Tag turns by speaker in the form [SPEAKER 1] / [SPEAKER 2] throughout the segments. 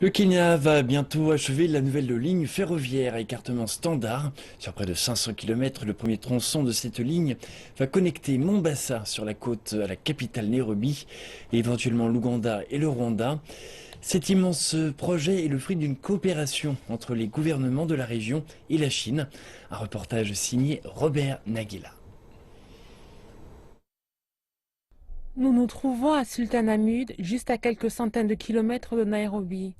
[SPEAKER 1] Le Kenya va bientôt achever la nouvelle ligne ferroviaire à écartement standard. Sur près de 500 km, le premier tronçon de cette ligne va connecter Mombasa sur la côte à la capitale Nairobi et éventuellement l'Ouganda et le Rwanda. Cet immense projet est le fruit d'une coopération entre les gouvernements de la région et la Chine. Un reportage signé Robert Naguela.
[SPEAKER 2] Nous nous trouvons à Sultanahmud, juste à quelques centaines de kilomètres de Nairobi.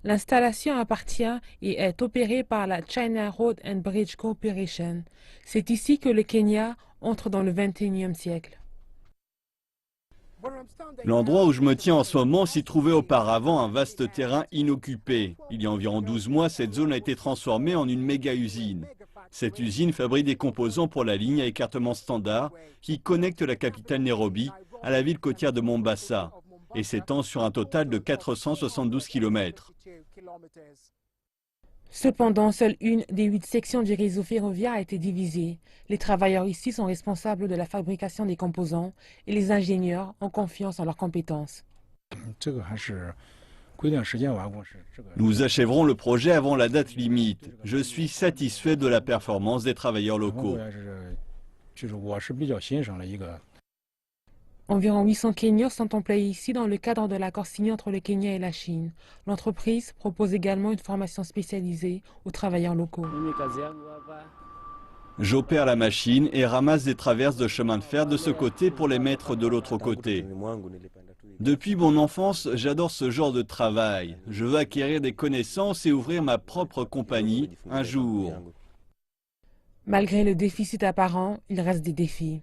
[SPEAKER 2] L'installation appartient et est opérée par la China Road and Bridge Corporation. C'est ici que le Kenya entre dans le XXIe siècle.
[SPEAKER 3] L'endroit où je me tiens en ce moment s'y trouvait auparavant un vaste terrain inoccupé. Il y a environ 12 mois, cette zone a été transformée en une méga-usine. Cette usine fabrique des composants pour la ligne à écartement standard qui connecte la capitale Nairobi à la ville côtière de Mombasa et s'étend sur un total de 472 km.
[SPEAKER 2] Cependant, seule une des 8 sections du réseau ferroviaire a été divisée. Les travailleurs ici sont responsables de la fabrication des composants et les ingénieurs ont confiance en leurs compétences.
[SPEAKER 3] Nous achèverons le projet avant la date limite. Je suis satisfait de la performance des travailleurs locaux.
[SPEAKER 2] Environ 800 Kenyans sont employés ici dans le cadre de l'accord signé entre le Kenya et la Chine. L'entreprise propose également une formation spécialisée aux travailleurs locaux.
[SPEAKER 3] J'opère la machine et ramasse des traverses de chemin de fer de ce côté pour les mettre de l'autre côté. Depuis mon enfance, j'adore ce genre de travail. Je veux acquérir des connaissances et ouvrir ma propre compagnie un jour.
[SPEAKER 2] Malgré le déficit apparent, il reste des défis.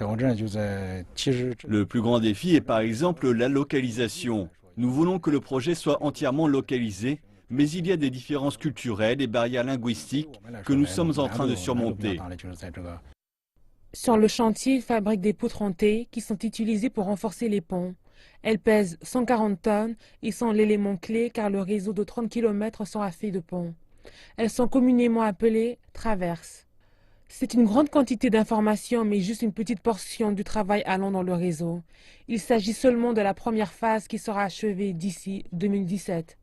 [SPEAKER 3] Le plus grand défi est par exemple la localisation. Nous voulons que le projet soit entièrement localisé, mais il y a des différences culturelles et barrières linguistiques que nous sommes en train de surmonter.
[SPEAKER 2] Sur le chantier, ils fabriquent des poutres en T qui sont utilisées pour renforcer les ponts. Elles pèsent 140 tonnes et sont l'élément clé car le réseau de 30 km sera fait de ponts. Elles sont communément appelées traverses. C'est une grande quantité d'informations, mais juste une petite portion du travail allant dans le réseau. Il s'agit seulement de la première phase qui sera achevée d'ici 2017.